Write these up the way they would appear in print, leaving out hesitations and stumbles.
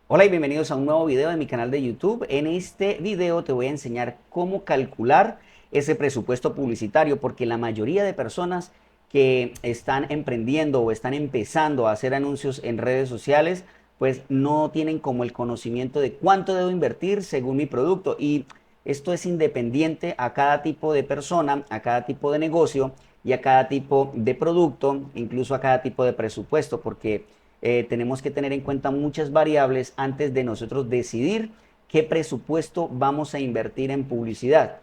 Hola y bienvenidos a un nuevo video de mi canal de YouTube. En este video te voy a enseñar cómo calcular ese presupuesto publicitario, porque la mayoría de personas que están emprendiendo o están empezando a hacer anuncios en redes sociales, pues no tienen como el conocimiento de cuánto debo invertir según mi producto. Y esto es independiente a cada tipo de persona, a cada tipo de negocio y a cada tipo de producto, incluso a cada tipo de presupuesto, porque tenemos que tener en cuenta muchas variables antes de nosotros decidir qué presupuesto vamos a invertir en publicidad.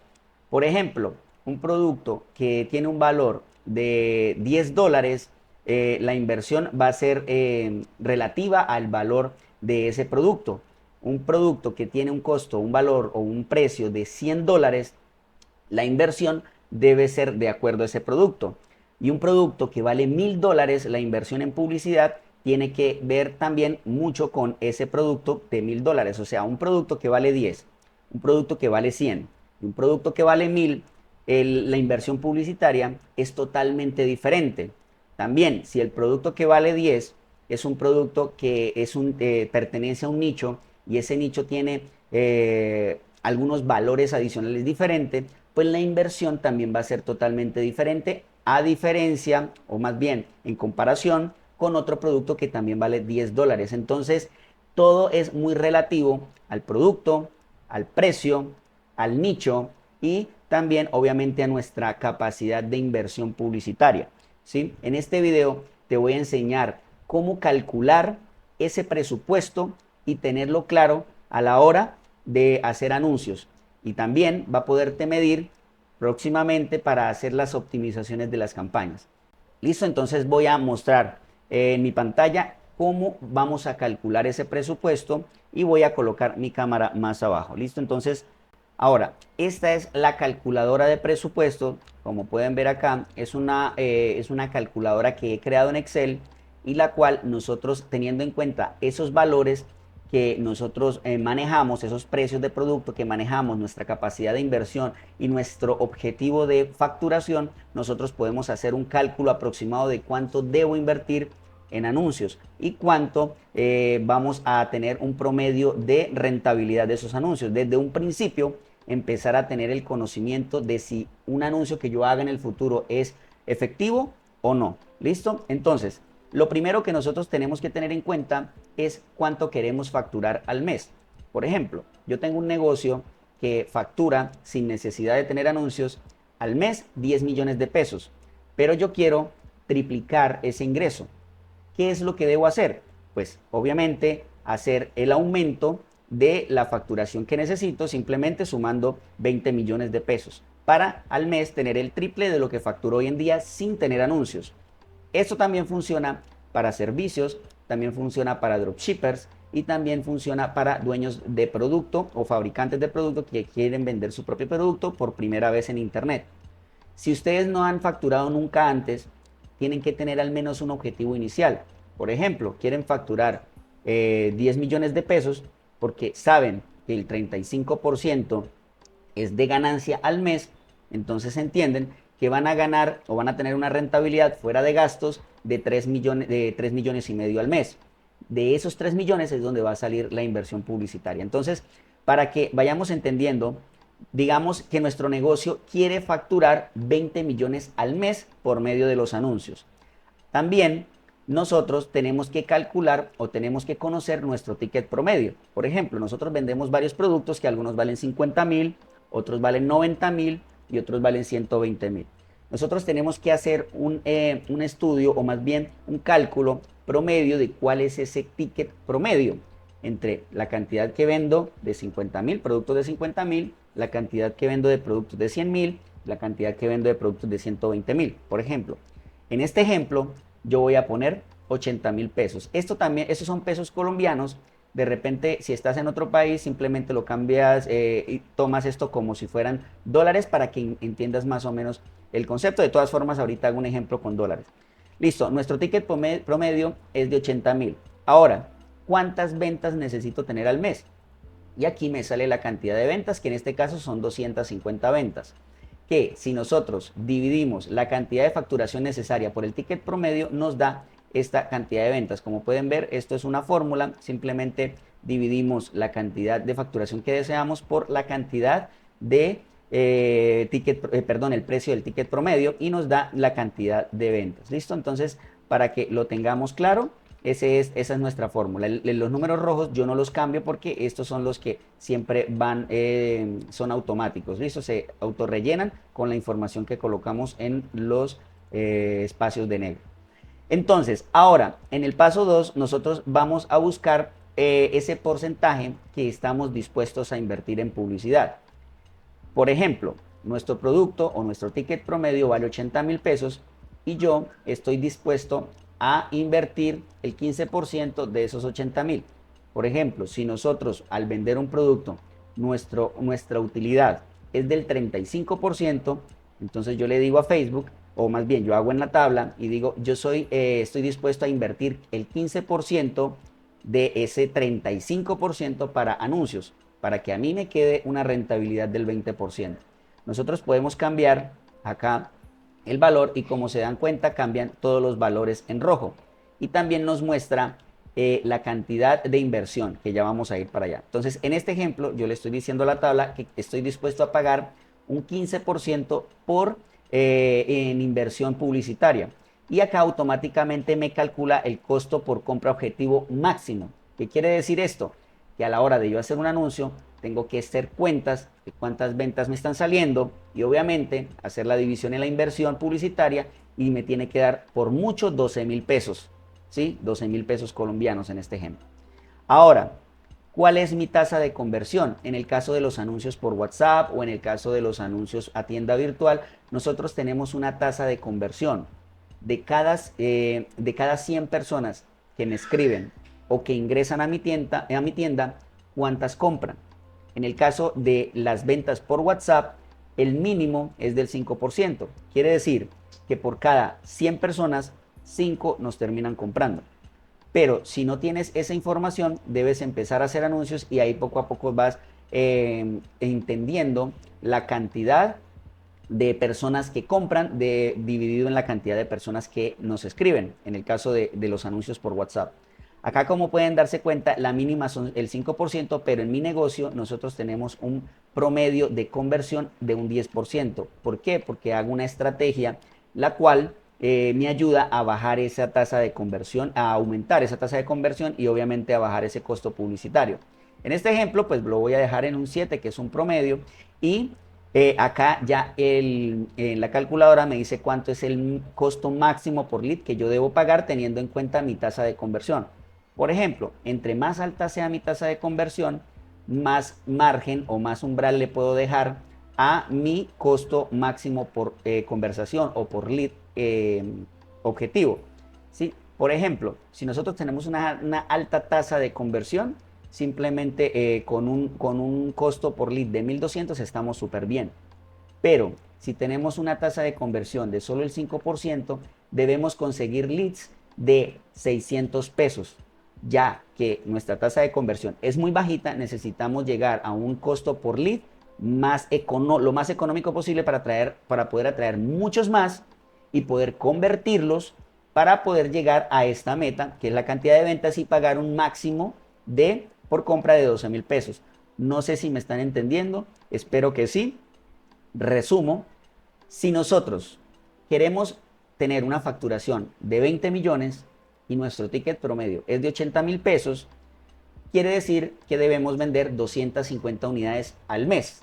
Por ejemplo, un producto que tiene un valor de $10, la inversión va a ser relativa al valor de ese producto. Un producto que tiene un costo, un valor o un precio de $100, la inversión debe ser de acuerdo a ese producto. Y un producto que vale $1000, la inversión en publicidad tiene que ver también mucho con ese producto de $1000. O sea, un producto que vale 10, un producto que vale 100 y un producto que vale 1000, la inversión publicitaria es totalmente diferente. También, si el producto que vale 10 es un producto que pertenece a un nicho y ese nicho tiene algunos valores adicionales diferentes, pues la inversión también va a ser totalmente diferente, a diferencia, o más bien en comparación con otro producto que también vale $10. Entonces, todo es muy relativo al producto, al precio, al nicho y también obviamente a nuestra capacidad de inversión publicitaria. ¿Sí? En este video te voy a enseñar cómo calcular ese presupuesto y tenerlo claro a la hora de hacer anuncios. Y también va a poderte medir próximamente para hacer las optimizaciones de las campañas. Listo, entonces voy a mostrar en mi pantalla cómo vamos a calcular ese presupuesto y voy a colocar mi cámara más abajo. Listo, entonces ahora, esta es la calculadora de presupuesto. Como pueden ver acá, es una calculadora que he creado en Excel y la cual nosotros, teniendo en cuenta esos valores que nosotros manejamos, esos precios de producto que manejamos, nuestra capacidad de inversión y nuestro objetivo de facturación, nosotros podemos hacer un cálculo aproximado de cuánto debo invertir en anuncios y cuánto vamos a tener un promedio de rentabilidad de esos anuncios. Desde un principio, empezar a tener el conocimiento de si un anuncio que yo haga en el futuro es efectivo o no. ¿Listo? Entonces, lo primero que nosotros tenemos que tener en cuenta es cuánto queremos facturar al mes. Por ejemplo, yo tengo un negocio que factura sin necesidad de tener anuncios al mes 10 millones de pesos, pero yo quiero triplicar ese ingreso. ¿Qué es lo que debo hacer? Pues obviamente hacer el aumento de la facturación que necesito simplemente sumando 20 millones de pesos para al mes tener el triple de lo que facturo hoy en día sin tener anuncios. Esto también funciona para servicios, también funciona para dropshippers y también funciona para dueños de producto o fabricantes de producto que quieren vender su propio producto por primera vez en internet. Si ustedes no han facturado nunca antes, tienen que tener al menos un objetivo inicial. Por ejemplo, quieren facturar 10 millones de pesos porque saben que el 35% es de ganancia al mes, entonces entienden que van a ganar o van a tener una rentabilidad fuera de gastos de 3 millones y medio al mes. De esos 3 millones es donde va a salir la inversión publicitaria. Entonces, para que vayamos entendiendo, digamos que nuestro negocio quiere facturar 20 millones al mes por medio de los anuncios. También nosotros tenemos que calcular o tenemos que conocer nuestro ticket promedio. Por ejemplo, nosotros vendemos varios productos que algunos valen 50,000, otros valen 90,000 y otros valen 120,000. Nosotros tenemos que hacer un estudio o más bien un cálculo promedio de cuál es ese ticket promedio entre la cantidad que vendo de 50,000, productos de 50,000, la cantidad que vendo de productos de 100,000, la cantidad que vendo de productos de 120,000, por ejemplo. En este ejemplo, yo voy a poner 80,000 pesos. Esto también, estos son pesos colombianos. De repente, si estás en otro país, simplemente lo cambias y tomas esto como si fueran dólares para que entiendas más o menos el concepto. De todas formas, ahorita hago un ejemplo con dólares. Listo, nuestro ticket promedio es de 80,000. Ahora, ¿cuántas ventas necesito tener al mes? Y aquí me sale la cantidad de ventas, que en este caso son 250 ventas. Que si nosotros dividimos la cantidad de facturación necesaria por el ticket promedio, nos da esta cantidad de ventas. Como pueden ver, esto es una fórmula, simplemente dividimos la cantidad de facturación que deseamos por la cantidad de el precio del ticket promedio y nos da la cantidad de ventas. ¿Listo? Entonces, para que lo tengamos claro, esa es nuestra fórmula. Los números rojos yo no los cambio porque estos son los que siempre van, son automáticos. ¿Listo? Se autorrellenan con la información que colocamos en los espacios de negro. Entonces, ahora, en el paso 2, nosotros vamos a buscar ese porcentaje que estamos dispuestos a invertir en publicidad. Por ejemplo, nuestro producto o nuestro ticket promedio vale 80,000 pesos y yo estoy dispuesto a invertir el 15% de esos 80,000. Por ejemplo, si nosotros al vender un producto, nuestra utilidad es del 35%, entonces yo le digo a Facebook, o más bien yo hago en la tabla y digo, estoy dispuesto a invertir el 15% de ese 35% para anuncios, para que a mí me quede una rentabilidad del 20%. Nosotros podemos cambiar acá el valor y como se dan cuenta cambian todos los valores en rojo y también nos muestra la cantidad de inversión, que ya vamos a ir para allá. Entonces, en este ejemplo, yo le estoy diciendo a la tabla que estoy dispuesto a pagar un 15% en inversión publicitaria. Y acá automáticamente me calcula el costo por compra objetivo máximo. ¿Qué quiere decir esto? Que a la hora de yo hacer un anuncio, tengo que hacer cuentas de cuántas ventas me están saliendo y obviamente hacer la división en la inversión publicitaria y me tiene que dar por mucho 12,000 pesos. ¿Sí? 12,000 pesos colombianos en este ejemplo. Ahora, ¿cuál es mi tasa de conversión? En el caso de los anuncios por WhatsApp o en el caso de los anuncios a tienda virtual, nosotros tenemos una tasa de conversión. De cada 100 personas que me escriben o que ingresan a mi tienda, ¿cuántas compran? En el caso de las ventas por WhatsApp, el mínimo es del 5%. Quiere decir que por cada 100 personas, 5 nos terminan comprando. Pero si no tienes esa información, debes empezar a hacer anuncios y ahí poco a poco vas entendiendo la cantidad de personas que compran dividido en la cantidad de personas que nos escriben, en el caso de los anuncios por WhatsApp. Acá, como pueden darse cuenta, la mínima son el 5%, pero en mi negocio nosotros tenemos un promedio de conversión de un 10%. ¿Por qué? Porque hago una estrategia la cual me ayuda a bajar esa tasa de conversión, a aumentar esa tasa de conversión y obviamente a bajar ese costo publicitario. En este ejemplo, pues lo voy a dejar en un 7, que es un promedio, y acá ya la calculadora me dice cuánto es el costo máximo por lead que yo debo pagar teniendo en cuenta mi tasa de conversión. Por ejemplo, entre más alta sea mi tasa de conversión, más margen o más umbral le puedo dejar a mi costo máximo por conversación o por lead objetivo. ¿Sí? Por ejemplo, si nosotros tenemos una alta tasa de conversión, simplemente con un costo por lead de 1,200 estamos súper bien. Pero si tenemos una tasa de conversión de solo el 5%, debemos conseguir leads de 600 pesos. Ya que nuestra tasa de conversión es muy bajita, necesitamos llegar a un costo por lead lo más económico posible para poder atraer muchos más y poder convertirlos para poder llegar a esta meta, que es la cantidad de ventas y pagar un máximo por compra de 12,000 pesos. No sé si me están entendiendo, espero que sí. Resumo, si nosotros queremos tener una facturación de 20 millones y nuestro ticket promedio es de 80,000 pesos, quiere decir que debemos vender 250 unidades al mes.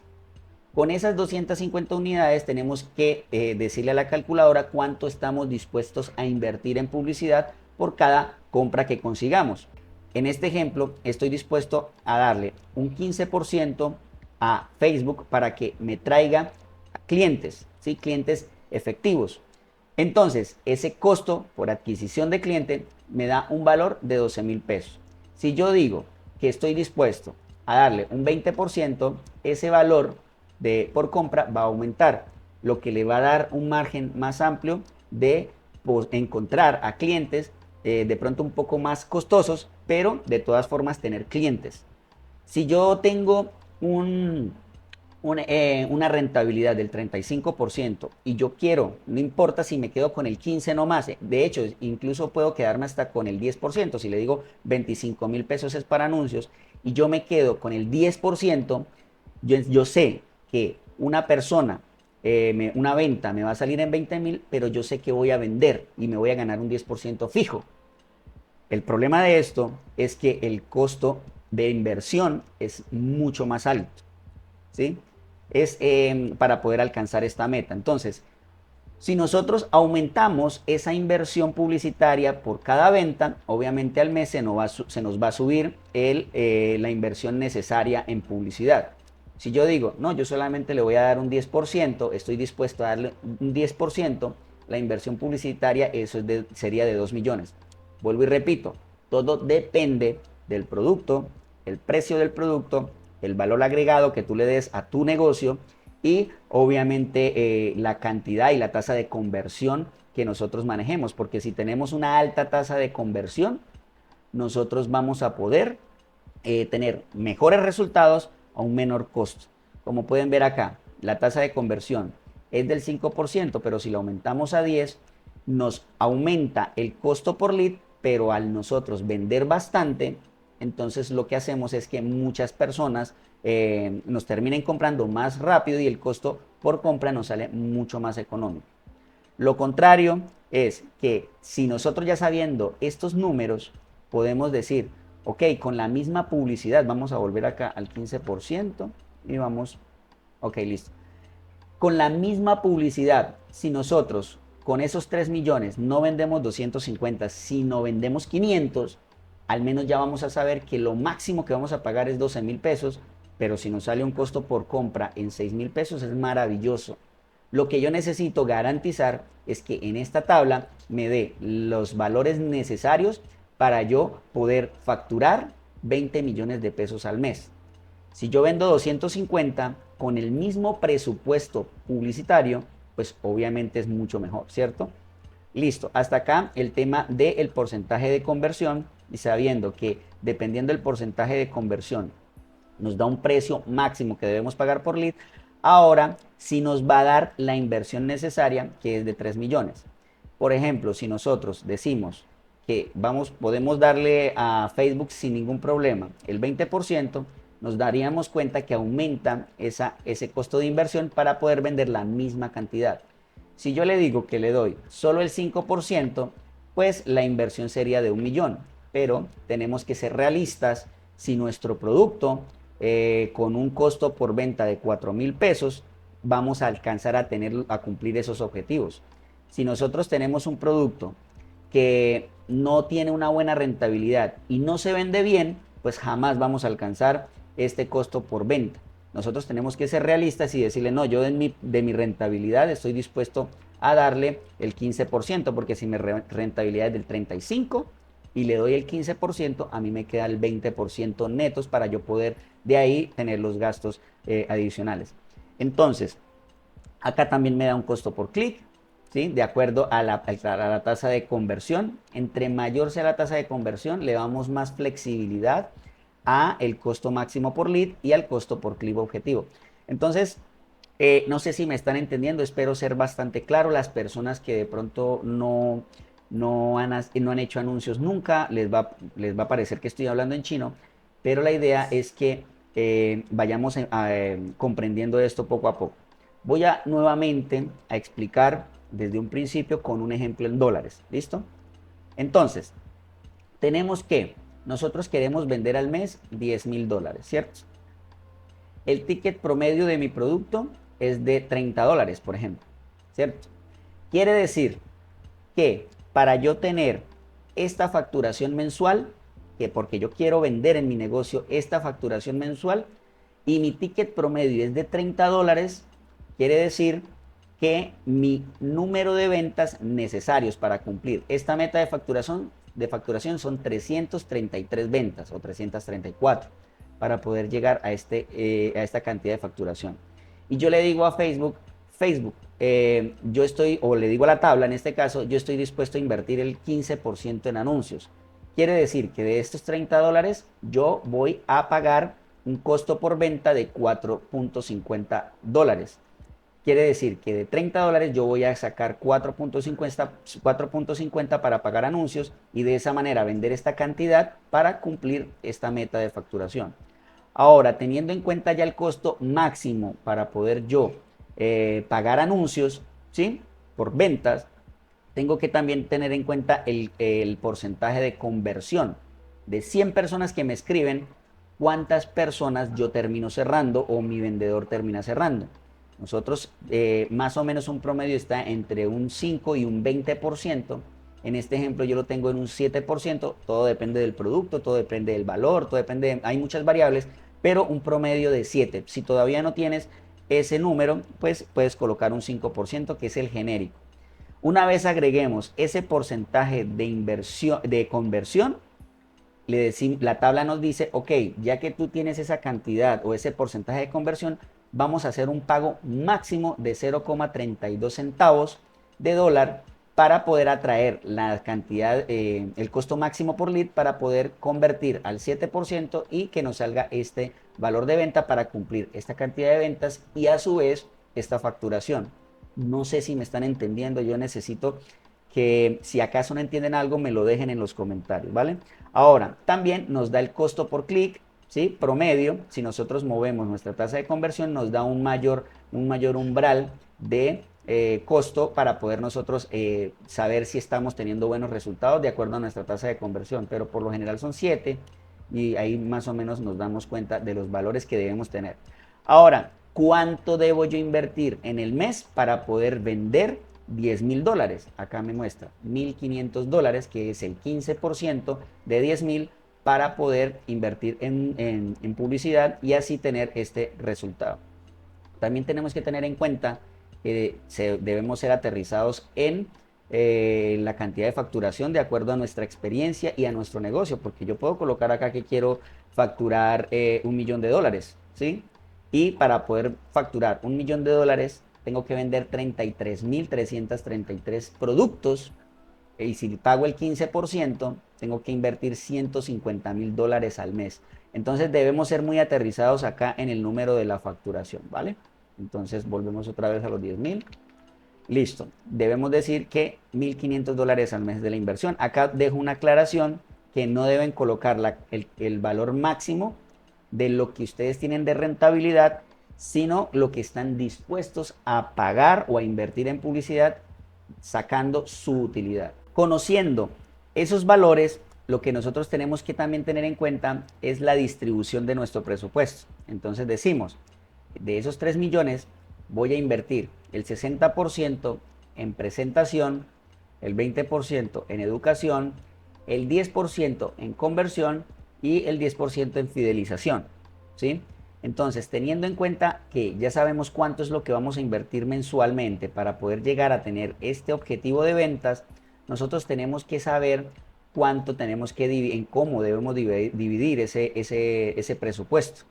Con esas 250 unidades tenemos que decirle a la calculadora cuánto estamos dispuestos a invertir en publicidad por cada compra que consigamos. En este ejemplo, estoy dispuesto a darle un 15% a Facebook para que me traiga clientes, ¿sí? Clientes efectivos. Entonces, ese costo por adquisición de cliente me da un valor de 12,000 pesos. Si yo digo que estoy dispuesto a darle un 20%, ese valor por compra va a aumentar, lo que le va a dar un margen más amplio de encontrar a clientes de pronto un poco más costosos, pero de todas formas tener clientes. Si yo tengo una rentabilidad del 35% y yo quiero, no importa si me quedo con el 15% nomás, de hecho incluso puedo quedarme hasta con el 10%, si le digo 25,000 pesos es para anuncios y yo me quedo con el 10%, yo sé que una persona, una venta me va a salir en 20.000, pero yo sé que voy a vender y me voy a ganar un 10% fijo. El problema de esto es que el costo de inversión es mucho más alto, ¿sí? Es para poder alcanzar esta meta. Entonces, si nosotros aumentamos esa inversión publicitaria por cada venta, obviamente al mes se nos va a subir la inversión necesaria en publicidad. Si yo digo, no, yo solamente le voy a dar un 10%, estoy dispuesto a darle un 10%, la inversión publicitaria eso sería de 2 millones. Vuelvo y repito, todo depende del producto, el precio del producto, el valor agregado que tú le des a tu negocio y obviamente la cantidad y la tasa de conversión que nosotros manejemos, porque si tenemos una alta tasa de conversión, nosotros vamos a poder tener mejores resultados a un menor costo. Como pueden ver acá, la tasa de conversión es del 5%, pero si la aumentamos a 10, nos aumenta el costo por lead, pero al nosotros vender bastante, entonces lo que hacemos es que muchas personas nos terminen comprando más rápido y el costo por compra nos sale mucho más económico. Lo contrario es que si nosotros ya sabiendo estos números podemos decir, ok, con la misma publicidad, vamos a volver acá al 15% y vamos, ok, listo. Con la misma publicidad, si nosotros con esos 3 millones no vendemos 250, sino vendemos 500, al menos ya vamos a saber que lo máximo que vamos a pagar es 12.000 pesos, pero si nos sale un costo por compra en 6.000 pesos es maravilloso. Lo que yo necesito garantizar es que en esta tabla me dé los valores necesarios para yo poder facturar 20 millones de pesos al mes. Si yo vendo 250 con el mismo presupuesto publicitario, pues obviamente es mucho mejor, ¿cierto? Listo, hasta acá el tema del porcentaje de conversión y sabiendo que dependiendo del porcentaje de conversión nos da un precio máximo que debemos pagar por lead, ahora sí nos va a dar la inversión necesaria que es de 3 millones. Por ejemplo, si nosotros decimos que podemos darle a Facebook sin ningún problema el 20%, nos daríamos cuenta que aumenta ese costo de inversión para poder vender la misma cantidad. Si yo le digo que le doy solo el 5%, pues la inversión sería de 1 millón. Pero tenemos que ser realistas. Si nuestro producto con un costo por venta de 4.000 pesos, vamos a alcanzar a cumplir esos objetivos. Si nosotros tenemos un producto que no tiene una buena rentabilidad y no se vende bien, pues jamás vamos a alcanzar este costo por venta. Nosotros tenemos que ser realistas y decirle, no, yo de mi rentabilidad estoy dispuesto a darle el 15%, porque si mi rentabilidad es del 35% y le doy el 15%, a mí me queda el 20% netos para yo poder de ahí tener los gastos adicionales. Entonces, acá también me da un costo por clic, ¿sí? De acuerdo a la tasa de conversión. Entre mayor sea la tasa de conversión, le damos más flexibilidad a el costo máximo por lead y al costo por clic objetivo. Entonces, no sé si me están entendiendo, espero ser bastante claro. Las personas que de pronto no han hecho anuncios nunca, les va a parecer que estoy hablando en chino, pero la idea es que vayamos comprendiendo esto poco a poco. Voy a nuevamente a explicar desde un principio con un ejemplo en dólares, ¿listo? Entonces, tenemos que nosotros queremos vender al mes 10.000 dólares, ¿cierto? El ticket promedio de mi producto es de 30 dólares, por ejemplo, ¿cierto? Quiere decir que para yo tener esta facturación mensual, que porque yo quiero vender en mi negocio esta facturación mensual y mi ticket promedio es de 30 dólares, quiere decir que mi número de ventas necesarios para cumplir esta meta de facturación son 333 ventas o 334 para poder llegar a esta cantidad de facturación. Y yo le digo a Facebook, yo estoy, o le digo a la tabla en este caso, yo estoy dispuesto a invertir el 15% en anuncios. Quiere decir que de estos 30 dólares yo voy a pagar un costo por venta de 4.50 dólares. Quiere decir que de $30 yo voy a sacar 4.50 para pagar anuncios y de esa manera vender esta cantidad para cumplir esta meta de facturación. Ahora, teniendo en cuenta ya el costo máximo para poder yo pagar anuncios, ¿sí? Por ventas, tengo que también tener en cuenta el porcentaje de conversión. De 100 personas que me escriben, ¿cuántas personas yo termino cerrando o mi vendedor termina cerrando? Nosotros, más o menos un promedio está entre un 5 y un 20%. En este ejemplo yo lo tengo en un 7%. Todo depende del producto, todo depende del valor, todo depende, hay muchas variables, pero un promedio de 7. Si todavía no tienes ese número, pues puedes colocar un 5%, que es el genérico. Una vez agreguemos ese porcentaje de inversión, de conversión, la tabla nos dice, ok, ya que tú tienes esa cantidad o ese porcentaje de conversión, vamos a hacer un pago máximo de 0,32 centavos de dólar para poder atraer la cantidad, el costo máximo por lead para poder convertir al 7% y que nos salga este valor de venta para cumplir esta cantidad de ventas y a su vez esta facturación. No sé si me están entendiendo, yo necesito que si acaso no entienden algo me lo dejen en los comentarios, ¿vale? Ahora, también nos da el costo por clic, ¿sí? Promedio. Si nosotros movemos nuestra tasa de conversión nos da un mayor umbral de costo para poder nosotros saber si estamos teniendo buenos resultados de acuerdo a nuestra tasa de conversión, pero por lo general son 7 y ahí más o menos nos damos cuenta de los valores que debemos tener. Ahora, ¿cuánto debo yo invertir en el mes para poder vender $10,000? Acá me muestra $1,500, que es el 15% de 10,000 para poder invertir en publicidad y así tener este resultado. También tenemos que tener en cuenta que debemos ser aterrizados en la cantidad de facturación de acuerdo a nuestra experiencia y a nuestro negocio, porque yo puedo colocar acá que quiero facturar $1,000,000, ¿sí? Y para poder facturar $1,000,000 tengo que vender 33,333 productos y si pago el 15%, tengo que invertir $150,000 al mes. Entonces debemos ser muy aterrizados acá en el número de la facturación, ¿vale? Entonces volvemos otra vez a los 10,000. Listo. Debemos decir que $1,500 al mes de la inversión. Acá dejo una aclaración que no deben colocar el valor máximo de lo que ustedes tienen de rentabilidad, sino lo que están dispuestos a pagar o a invertir en publicidad sacando su utilidad. Conociendo esos valores, lo que nosotros tenemos que también tener en cuenta es la distribución de nuestro presupuesto. Entonces decimos, de esos 3 millones voy a invertir el 60% en presentación, el 20% en educación, el 10% en conversión y el 10% en fidelización, ¿sí? Entonces, teniendo en cuenta que ya sabemos cuánto es lo que vamos a invertir mensualmente para poder llegar a tener este objetivo de ventas, nosotros tenemos que saber cuánto tenemos que dividir, en cómo debemos dividir ese presupuesto.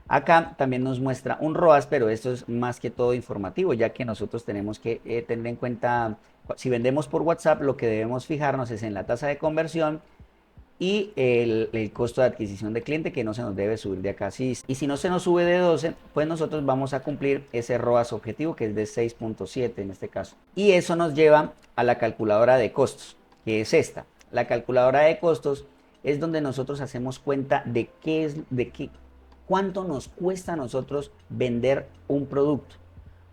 Acá también nos muestra un ROAS, pero esto es más que todo informativo, ya que nosotros tenemos que tener en cuenta, si vendemos por WhatsApp, lo que debemos fijarnos es en la tasa de conversión y el costo de adquisición de cliente, que no se nos debe subir de acá. Y si no se nos sube de 12, pues nosotros vamos a cumplir ese ROAS objetivo, que es de 6,7 en este caso. Y eso nos lleva a la calculadora de costos, que es esta. La calculadora de costos es donde nosotros hacemos cuenta de cuánto nos cuesta a nosotros vender un producto.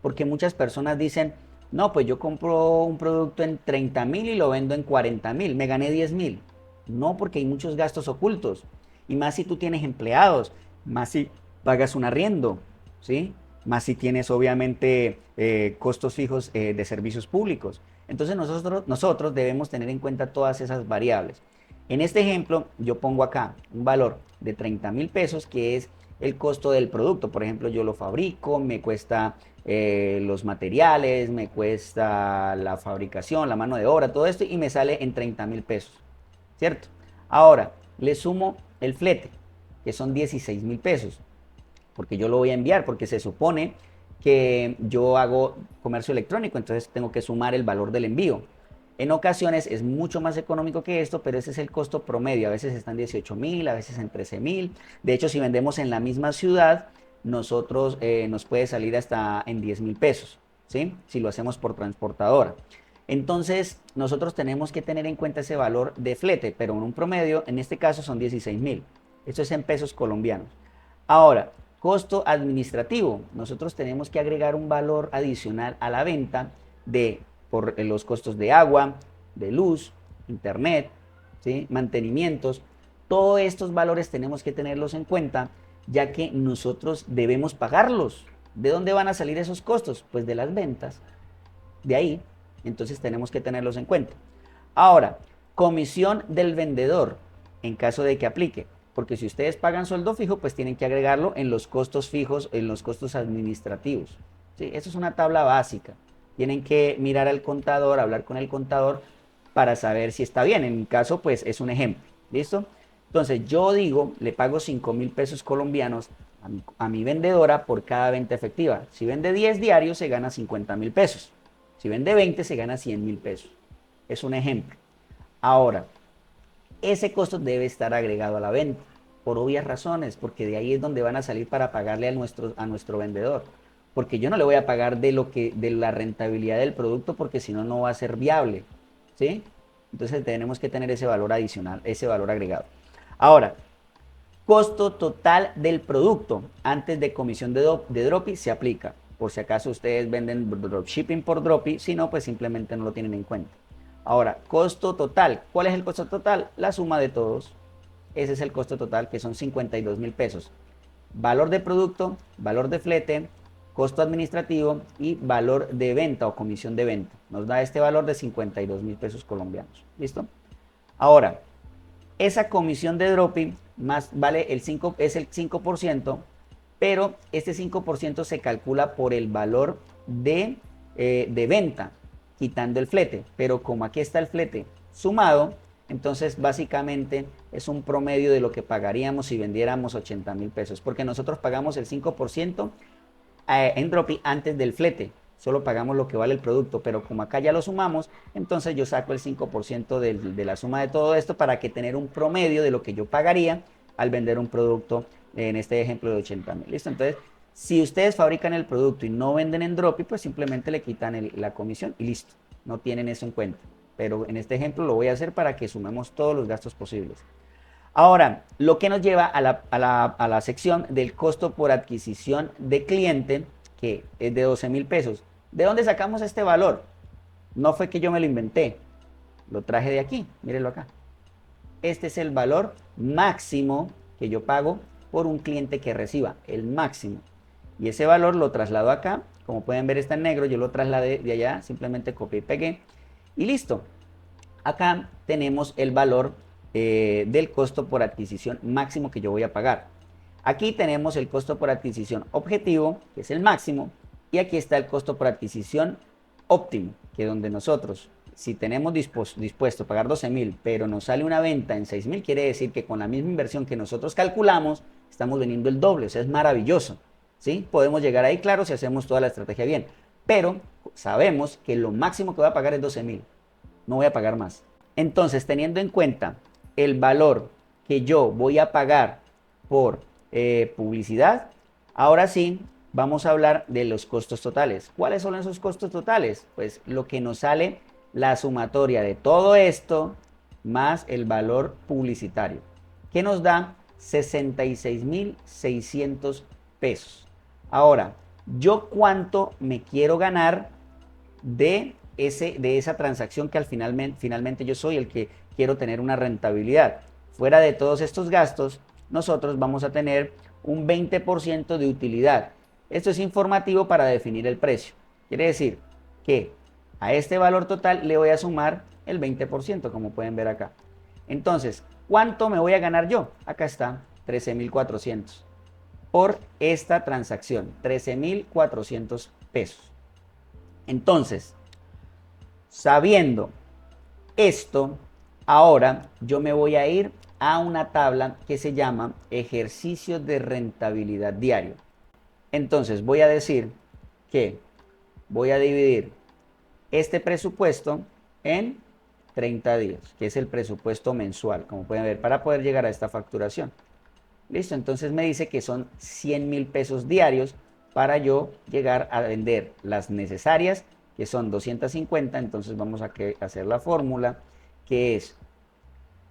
Porque muchas personas dicen, no, pues yo compro un producto en 30,000 y lo vendo en 40,000, me gané 10,000. No, porque hay muchos gastos ocultos. Y más si tú tienes empleados, más si pagas un arriendo, ¿sí? Más si tienes obviamente costos fijos de servicios públicos. Entonces nosotros debemos tener en cuenta todas esas variables. En este ejemplo, yo pongo acá un valor de 30,000 pesos, que es el costo del producto. Por ejemplo, yo lo fabrico, me cuesta los materiales, me cuesta la fabricación, la mano de obra, todo esto, y me sale en 30,000 pesos. ¿Cierto? Ahora, le sumo el flete, que son 16,000 pesos, porque yo lo voy a enviar, porque se supone que yo hago comercio electrónico, entonces tengo que sumar el valor del envío. En ocasiones es mucho más económico que esto, pero ese es el costo promedio. A veces están 18,000, a veces en 13,000. De hecho, si vendemos en la misma ciudad, nosotros nos puede salir hasta en 10,000 pesos. ¿sí? Si lo hacemos por transportadora. Entonces, nosotros tenemos que tener en cuenta ese valor de flete, pero en un promedio, en este caso son 16.000. Esto es en pesos colombianos. Ahora, costo administrativo. Nosotros tenemos que agregar un valor adicional a la venta por los costos de agua, de luz, internet, ¿sí? Mantenimientos. Todos estos valores tenemos que tenerlos en cuenta, ya que nosotros debemos pagarlos. ¿De dónde van a salir esos costos? Pues de las ventas. De ahí, entonces tenemos que tenerlos en cuenta. Ahora, comisión del vendedor, en caso de que aplique, porque si ustedes pagan sueldo fijo, pues tienen que agregarlo en los costos fijos, en los costos administrativos. ¿Sí? Eso es una tabla básica. Tienen que mirar al contador, hablar con el contador para saber si está bien. En mi caso, pues es un ejemplo. ¿Listo? Entonces, yo digo, le pago 5.000 pesos colombianos a mi vendedora por cada venta efectiva. Si vende 10 diarios, se gana 50.000 pesos. Si vende 20, se gana 100.000 pesos. Es un ejemplo. Ahora, ese costo debe estar agregado a la venta, por obvias razones, porque de ahí es donde van a salir para pagarle a nuestro vendedor. Porque yo no le voy a pagar de la rentabilidad del producto, porque si no, no va a ser viable. ¿Sí? Entonces tenemos que tener ese valor adicional, ese valor agregado. Ahora, costo total del producto antes de comisión de Dropi se aplica. Por si acaso ustedes venden dropshipping por Dropi, si no, pues simplemente no lo tienen en cuenta. Ahora, costo total. ¿Cuál es el costo total? La suma de todos. Ese es el costo total, que son 52.000 pesos. Valor de producto, valor de flete, costo administrativo y valor de venta o comisión de venta. Nos da este valor de 52.000 pesos colombianos. ¿Listo? Ahora, esa comisión de dropping más vale es el 5%, pero este 5% se calcula por el valor de venta, quitando el flete. Pero como aquí está el flete sumado, entonces básicamente es un promedio de lo que pagaríamos si vendiéramos 80.000 pesos, porque nosotros pagamos el 5% en Dropi antes del flete. Solo pagamos lo que vale el producto, pero como acá ya lo sumamos, entonces yo saco el 5% de la suma de todo esto para que tener un promedio de lo que yo pagaría al vender un producto, en este ejemplo de 80.000. ¿Listo? Entonces, si ustedes fabrican el producto y no venden en Dropi, pues simplemente le quitan la comisión y listo. No tienen eso en cuenta. Pero en este ejemplo lo voy a hacer para que sumemos todos los gastos posibles. Ahora, lo que nos lleva a la sección del costo por adquisición de cliente, que es de 12.000 pesos. ¿De dónde sacamos este valor? No fue que yo me lo inventé, lo traje de aquí, mírenlo acá. Este es el valor máximo que yo pago por un cliente que reciba, el máximo. Y ese valor lo traslado acá, como pueden ver está en negro, yo lo trasladé de allá, simplemente copié y pegué y listo. Acá tenemos el valor del costo por adquisición máximo que yo voy a pagar. Aquí tenemos el costo por adquisición objetivo, que es el máximo, y aquí está el costo por adquisición óptimo, que es donde nosotros, si tenemos dispuesto a pagar 12.000, pero nos sale una venta en 6.000, quiere decir que con la misma inversión que nosotros calculamos, estamos vendiendo el doble, o sea, es maravilloso. ¿Sí? Podemos llegar ahí, claro, si hacemos toda la estrategia bien, pero sabemos que lo máximo que voy a pagar es 12.000, no voy a pagar más. Entonces, teniendo en cuenta el valor que yo voy a pagar por publicidad, ahora sí vamos a hablar de los costos totales. ¿Cuáles son esos costos totales? Pues lo que nos sale la sumatoria de todo esto más el valor publicitario, que nos da 66.600 pesos. Ahora, ¿yo cuánto me quiero ganar de esa transacción que finalmente yo soy el que quiero tener una rentabilidad? Fuera de todos estos gastos, nosotros vamos a tener un 20% de utilidad. Esto es informativo para definir el precio. Quiere decir que a este valor total le voy a sumar el 20%, como pueden ver acá. Entonces, ¿cuánto me voy a ganar yo? Acá está, 13.400 por esta transacción, 13.400 pesos. Entonces, sabiendo esto, ahora yo me voy a ir a una tabla que se llama ejercicio de rentabilidad diario. Entonces voy a decir que voy a dividir este presupuesto en 30 días, que es el presupuesto mensual, como pueden ver, para poder llegar a esta facturación. Listo, entonces me dice que son 100.000 pesos diarios para yo llegar a vender las necesarias, que son 250. Entonces vamos a hacer la fórmula, que es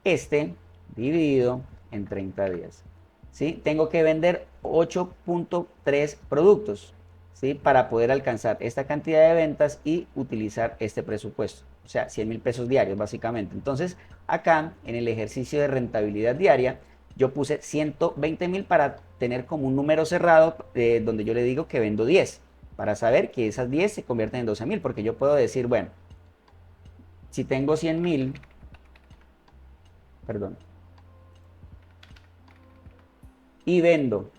este dividido en 30 días. ¿Sí? Tengo que vender 8.3 productos, ¿sí? Para poder alcanzar esta cantidad de ventas y utilizar este presupuesto. O sea, 100.000 pesos diarios básicamente. Entonces, acá en el ejercicio de rentabilidad diaria, yo puse 120.000 para tener como un número cerrado donde yo le digo que vendo 10, para saber que esas 10 se convierten en 12.000, porque yo puedo decir, bueno, si tengo 100.000, perdón, y vendo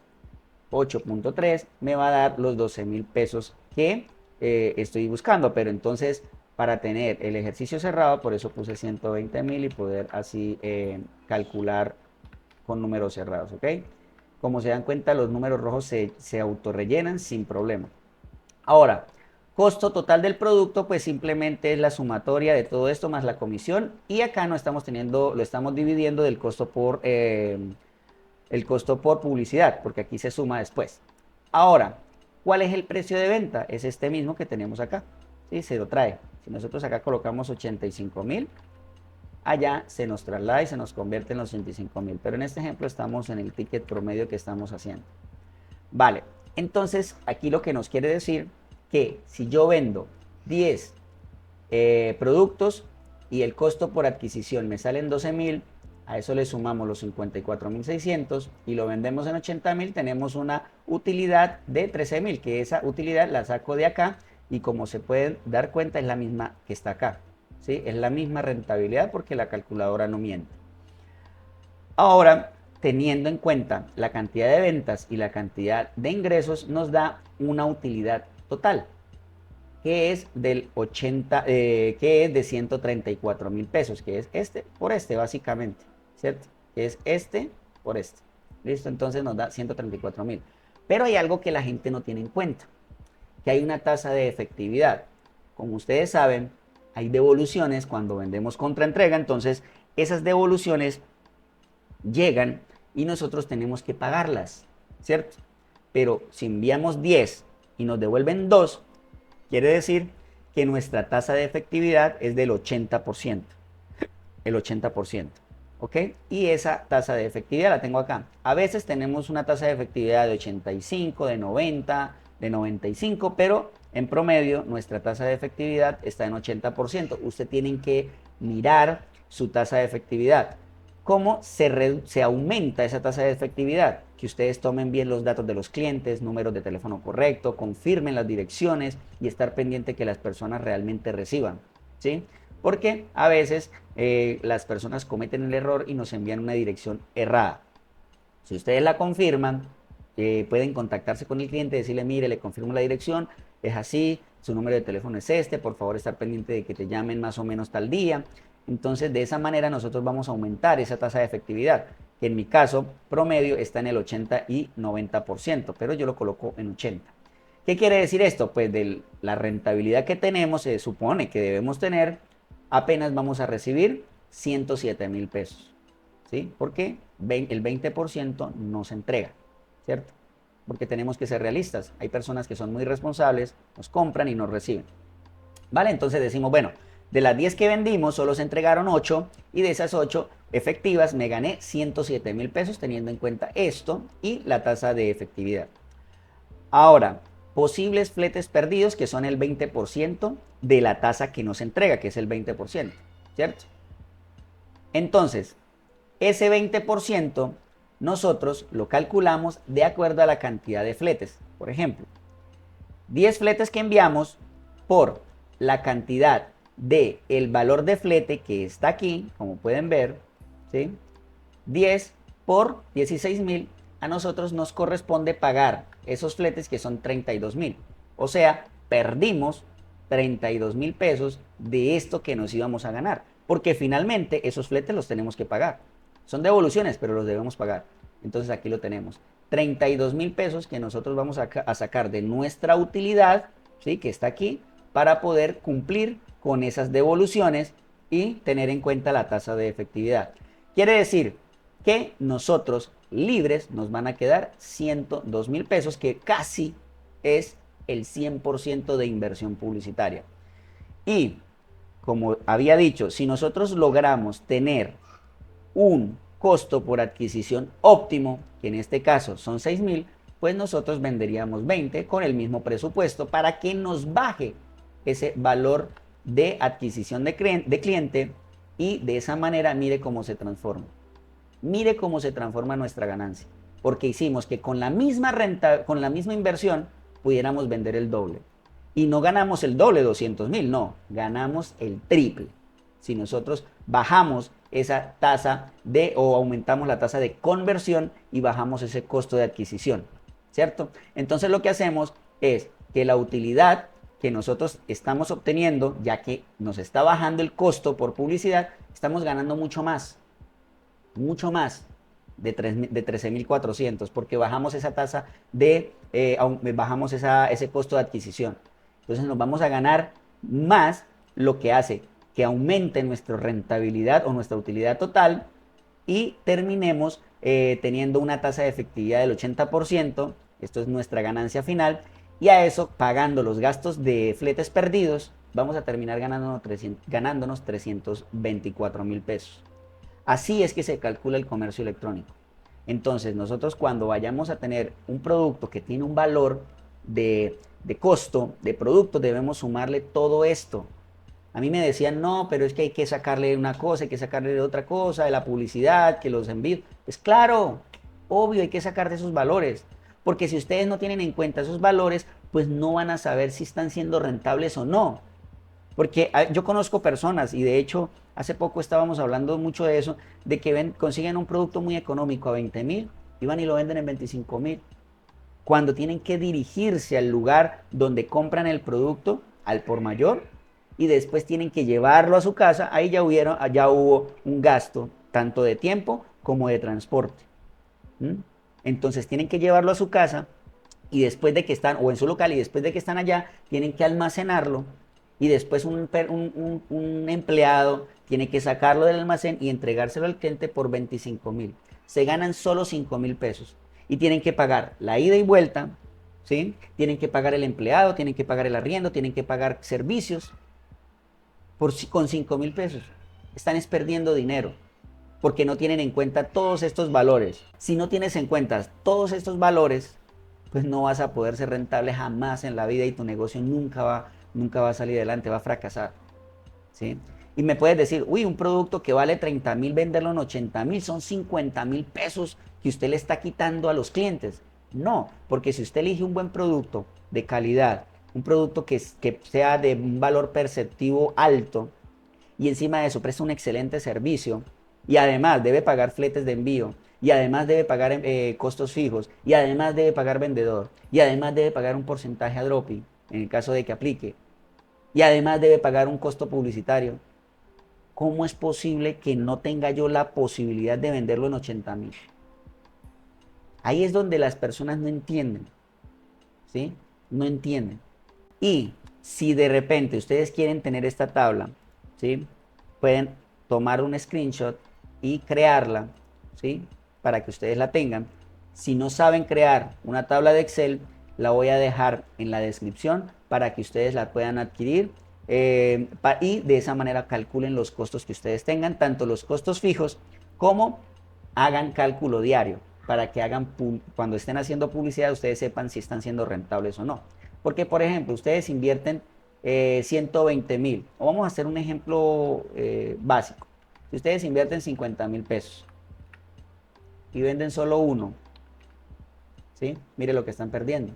8.3, me va a dar los 12.000 pesos que estoy buscando. Pero entonces, para tener el ejercicio cerrado, por eso puse 120.000 y poder así calcular con números cerrados, ¿ok? Como se dan cuenta, los números rojos se autorrellenan sin problema. Ahora, costo total del producto, pues simplemente es la sumatoria de todo esto más la comisión. Y acá no estamos teniendo, lo estamos dividiendo del costo por el costo por publicidad, porque aquí se suma después. Ahora, ¿cuál es el precio de venta? Es este mismo que tenemos acá. ¿Sí? Se lo trae. Si nosotros acá colocamos 85.000, allá se nos traslada y se nos convierte en los 85.000. Pero en este ejemplo estamos en el ticket promedio que estamos haciendo. Vale, entonces aquí lo que nos quiere decir que si yo vendo 10 productos y el costo por adquisición me sale en 12.000, a eso le sumamos los 54.600 y lo vendemos en 80.000, tenemos una utilidad de 13.000, que esa utilidad la saco de acá y como se pueden dar cuenta es la misma que está acá, ¿sí? Es la misma rentabilidad porque la calculadora no miente. Ahora, teniendo en cuenta la cantidad de ventas y la cantidad de ingresos, nos da una utilidad total, que es del 80, que es de 134.000 pesos, que es este por este básicamente, ¿cierto? Que es este por este. ¿Listo? Entonces nos da 134.000. Pero hay algo que la gente no tiene en cuenta, que hay una tasa de efectividad. Como ustedes saben, hay devoluciones cuando vendemos contra entrega, entonces esas devoluciones llegan y nosotros tenemos que pagarlas, ¿cierto? Pero si enviamos 10 y nos devuelven 2, quiere decir que nuestra tasa de efectividad es del 80%, el 80%, ¿ok? Y esa tasa de efectividad la tengo acá. A veces tenemos una tasa de efectividad de 85, de 90, de 95, pero en promedio nuestra tasa de efectividad está en 80%. Usted tiene que mirar su tasa de efectividad. ¿Cómo se aumenta esa tasa de efectividad? Que ustedes tomen bien los datos de los clientes, números de teléfono correcto, confirmen las direcciones y estar pendiente que las personas realmente reciban, ¿sí? Porque a veces las personas cometen el error y nos envían una dirección errada. Si ustedes la confirman, pueden contactarse con el cliente y decirle, mire, le confirmo la dirección, es así, su número de teléfono es este, por favor estar pendiente de que te llamen más o menos tal día. Entonces, de esa manera nosotros vamos a aumentar esa tasa de efectividad, que en mi caso promedio está en el 80 y 90%, pero yo lo coloco en 80. ¿Qué quiere decir esto? Pues de la rentabilidad que tenemos, se supone que debemos tener, apenas vamos a recibir 107.000 pesos. ¿Sí? Porque el 20% no se entrega, ¿cierto? Porque tenemos que ser realistas. Hay personas que son muy responsables, nos compran y nos reciben. ¿Vale? Entonces decimos, bueno, de las 10 que vendimos solo se entregaron 8 y de esas 8 efectivas me gané 107.000 pesos teniendo en cuenta esto y la tasa de efectividad. Ahora, posibles fletes perdidos que son el 20% de la tasa que no se entrega, que es el 20%, ¿cierto? Entonces, ese 20% nosotros lo calculamos de acuerdo a la cantidad de fletes. Por ejemplo, 10 fletes que enviamos por la cantidad de el valor de flete que está aquí, como pueden ver, ¿sí? 10 por 16.000, a nosotros nos corresponde pagar esos fletes que son 32.000. O sea, perdimos 32.000 pesos de esto que nos íbamos a ganar, porque finalmente esos fletes los tenemos que pagar. Son devoluciones, pero los debemos pagar. Entonces aquí lo tenemos. 32.000 pesos que nosotros vamos a sacar de nuestra utilidad, ¿sí? Que está aquí, para poder cumplir con esas devoluciones y tener en cuenta la tasa de efectividad. Quiere decir que nosotros libres nos van a quedar 102.000 pesos, que casi es el 100% de inversión publicitaria. Y como había dicho, si nosotros logramos tener un costo por adquisición óptimo, que en este caso son 6,000, pues nosotros venderíamos 20 con el mismo presupuesto para que nos baje ese valor de adquisición de cliente y de esa manera mire cómo se transforma. Mire cómo se transforma nuestra ganancia, porque hicimos que con la misma renta, con la misma inversión, pudiéramos vender el doble. Y no ganamos el doble, 200,000, no, ganamos el triple. Si nosotros bajamos esa tasa o aumentamos la tasa de conversión y bajamos ese costo de adquisición, ¿cierto? Entonces lo que hacemos es que la utilidad que nosotros estamos obteniendo, ya que nos está bajando el costo por publicidad, estamos ganando mucho más de 13,400, porque bajamos esa tasa bajamos ese costo de adquisición. Entonces nos vamos a ganar más, lo que hace que aumente nuestra rentabilidad o nuestra utilidad total y terminemos teniendo una tasa de efectividad del 80%, esto es nuestra ganancia final, y a eso, pagando los gastos de fletes perdidos, vamos a terminar ganándonos 324,000 pesos. Así es que se calcula el comercio electrónico. Entonces, nosotros cuando vayamos a tener un producto que tiene un valor de costo de producto, debemos sumarle todo esto. A mí me decían, no, pero es que hay que sacarle una cosa, hay que sacarle de otra cosa, de la publicidad, que los envíos. Pues claro, obvio, hay que sacar de esos valores. Porque si ustedes no tienen en cuenta esos valores, pues no van a saber si están siendo rentables o no. Porque yo conozco personas, y de hecho hace poco estábamos hablando mucho de eso, de que consiguen un producto muy económico a 20,000 y van y lo venden en 25,000. Cuando tienen que dirigirse al lugar donde compran el producto, al por mayor, y después tienen que llevarlo a su casa, ahí ya hubo un gasto tanto de tiempo como de transporte. ¿Mm? Entonces tienen que llevarlo a su casa y después de que están, o en su local, y después de que están allá, tienen que almacenarlo y después un empleado tiene que sacarlo del almacén y entregárselo al cliente por 25,000. Se ganan solo 5,000 pesos y tienen que pagar la ida y vuelta, ¿sí? Tienen que pagar el empleado, tienen que pagar el arriendo, tienen que pagar servicios con 5,000 pesos. Están perdiendo dinero porque no tienen en cuenta todos estos valores. Si no tienes en cuenta todos estos valores, pues no vas a poder ser rentable jamás en la vida y tu negocio nunca va a salir adelante, va a fracasar, ¿sí? Y me puedes decir, uy, un producto que vale 30,000, venderlo en 80,000, son 50,000 pesos que usted le está quitando a los clientes. No, porque si usted elige un buen producto de calidad, un producto que sea de un valor perceptivo alto y encima de eso presta un excelente servicio y además debe pagar fletes de envío y además debe pagar costos fijos y además debe pagar vendedor y además debe pagar un porcentaje a Dropi en el caso de que aplique y además debe pagar un costo publicitario. ¿Cómo es posible que no tenga yo la posibilidad de venderlo en 80,000? Ahí es donde las personas no entienden, ¿sí? No entienden. Y si de repente ustedes quieren tener esta tabla, ¿sí? Pueden tomar un screenshot y crearla, ¿sí? Para que ustedes la tengan. Si no saben crear una tabla de Excel, la voy a dejar en la descripción para que ustedes la puedan adquirir y de esa manera calculen los costos que ustedes tengan, tanto los costos fijos como hagan cálculo diario para que cuando estén haciendo publicidad ustedes sepan si están siendo rentables o no. Porque, por ejemplo, ustedes invierten 120,000, o vamos a hacer un ejemplo básico. Si ustedes invierten 50,000 pesos y venden solo uno, ¿sí? Mire lo que están perdiendo.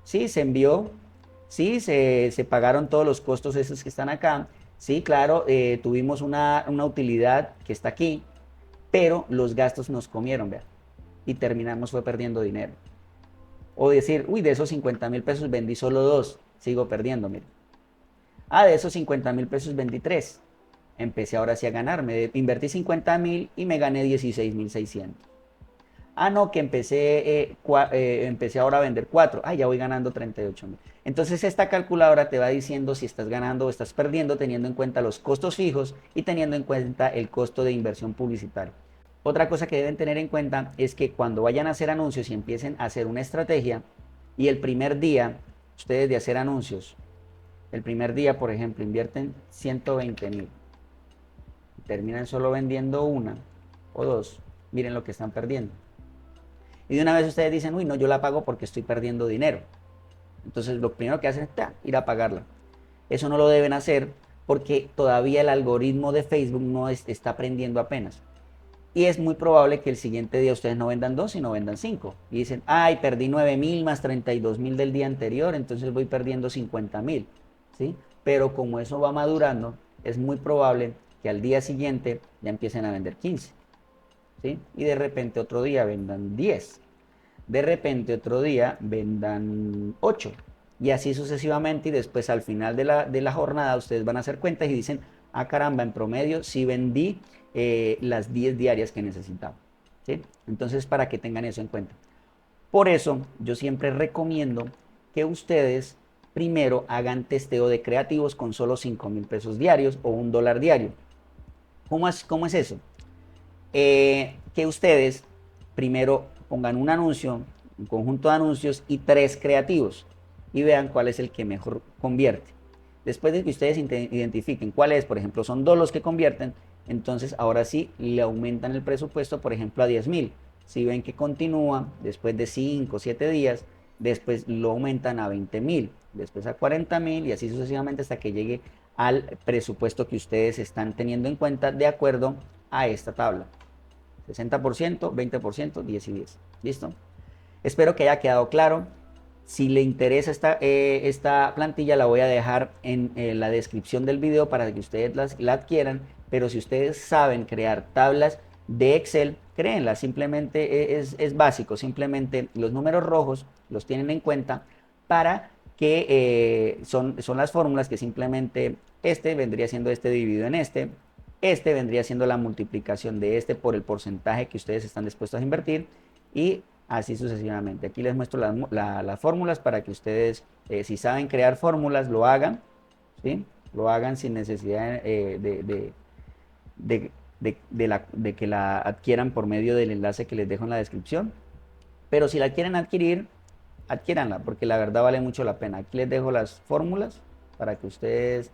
Sí, se envió, sí, se pagaron todos los costos esos que están acá. Sí, claro, tuvimos una utilidad que está aquí, pero los gastos nos comieron, vean, y terminamos fue perdiendo dinero. O decir, uy, de esos 50,000 pesos vendí solo dos, sigo perdiendo, mire. Ah, de esos 50,000 pesos vendí tres. Empecé ahora sí a ganarme. Invertí 50,000 y me gané 16,600. Ah, no, que empecé ahora a vender 4. Ah, ya voy ganando 38,000. Entonces esta calculadora te va diciendo si estás ganando o estás perdiendo teniendo en cuenta los costos fijos y teniendo en cuenta el costo de inversión publicitaria. Otra cosa que deben tener en cuenta es que cuando vayan a hacer anuncios y empiecen a hacer una estrategia, y el primer día, ustedes de hacer anuncios, el primer día, por ejemplo, invierten 120.000, terminan solo vendiendo una o dos, miren lo que están perdiendo. Y de una vez ustedes dicen, uy, no, yo la pago porque estoy perdiendo dinero. Entonces lo primero que hacen es ir a pagarla. Eso no lo deben hacer porque todavía el algoritmo de Facebook no está aprendiendo apenas. Y es muy probable que el siguiente día ustedes no vendan 2, sino vendan 5. Y dicen, ay, perdí 9.000 más 32.000 del día anterior, entonces voy perdiendo 50.000. ¿Sí? Pero como eso va madurando, es muy probable que al día siguiente ya empiecen a vender 15. ¿Sí? Y de repente otro día vendan 10. De repente otro día vendan 8. Y así sucesivamente. Y después al final de la jornada ustedes van a hacer cuentas y dicen, ah caramba, en promedio sí vendí las 10 diarias que necesitaba. ¿Sí? Entonces, para que tengan eso en cuenta. Por eso, yo siempre recomiendo que ustedes primero hagan testeo de creativos con solo 5.000 pesos diarios o $1 diario. ¿Cómo es eso? Que ustedes primero pongan un anuncio, un conjunto de anuncios y 3 creativos y vean cuál es el que mejor convierte. Después de que ustedes identifiquen cuál es, por ejemplo, son 2 los que convierten, entonces ahora sí le aumentan el presupuesto, por ejemplo, a 10.000. Si ven que continúa, después de 5 o 7 días, después lo aumentan a 20.000, después a 40.000 y así sucesivamente hasta que llegue al presupuesto que ustedes están teniendo en cuenta de acuerdo a esta tabla. 60%, 20%, 10 y 10. ¿Listo? Espero que haya quedado claro. Si le interesa esta plantilla, la voy a dejar en la descripción del video para que ustedes la adquieran. Pero si ustedes saben crear tablas de Excel, créenla. Simplemente es básico. Simplemente los números rojos los tienen en cuenta para que son las fórmulas que simplemente este vendría siendo este dividido en este vendría siendo la multiplicación de este por el porcentaje que ustedes están dispuestos a invertir y así sucesivamente. Aquí les muestro las fórmulas para que ustedes, si saben crear fórmulas, lo hagan, ¿sí? Lo hagan sin necesidad de que la adquieran por medio del enlace que les dejo en la descripción. Pero si la quieren adquirir, adquiéranla, porque la verdad vale mucho la pena. Aquí les dejo las fórmulas para que ustedes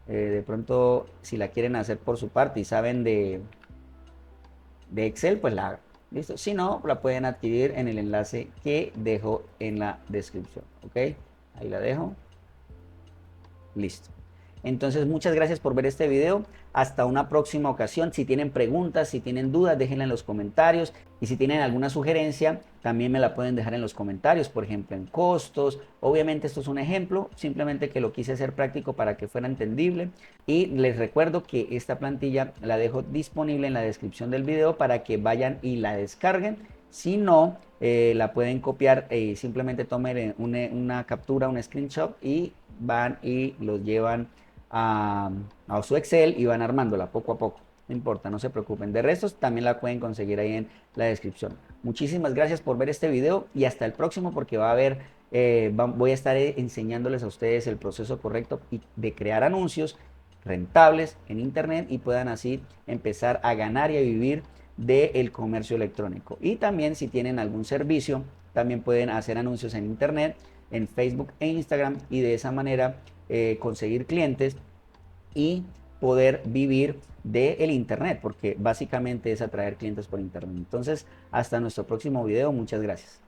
de pronto, si la quieren hacer por su parte y saben de Excel, pues la hagan. ¿Listo? Si no, la pueden adquirir en el enlace que dejo en la descripción. ¿Ok? Ahí la dejo. Listo. Entonces, muchas gracias por ver este video. Hasta una próxima ocasión. Si tienen preguntas, si tienen dudas, déjenla en los comentarios. Y si tienen alguna sugerencia, también me la pueden dejar en los comentarios. Por ejemplo, en costos. Obviamente esto es un ejemplo. Simplemente que lo quise hacer práctico para que fuera entendible. Y les recuerdo que esta plantilla la dejo disponible en la descripción del video para que vayan y la descarguen. Si no, la pueden copiar. Simplemente tomen una captura, un screenshot y van y los llevan a su Excel y van armándola poco a poco. No importa, no se preocupen. De restos también la pueden conseguir ahí en la descripción. Muchísimas gracias por ver este video y hasta el próximo porque va a haber, voy a estar enseñándoles a ustedes el proceso correcto de crear anuncios rentables en internet y puedan así empezar a ganar y a vivir del comercio electrónico. Y también si tienen algún servicio, también pueden hacer anuncios en internet, en Facebook e Instagram y de esa manera conseguir clientes y poder vivir del internet, porque básicamente es atraer clientes por internet. Entonces, hasta nuestro próximo video. Muchas gracias.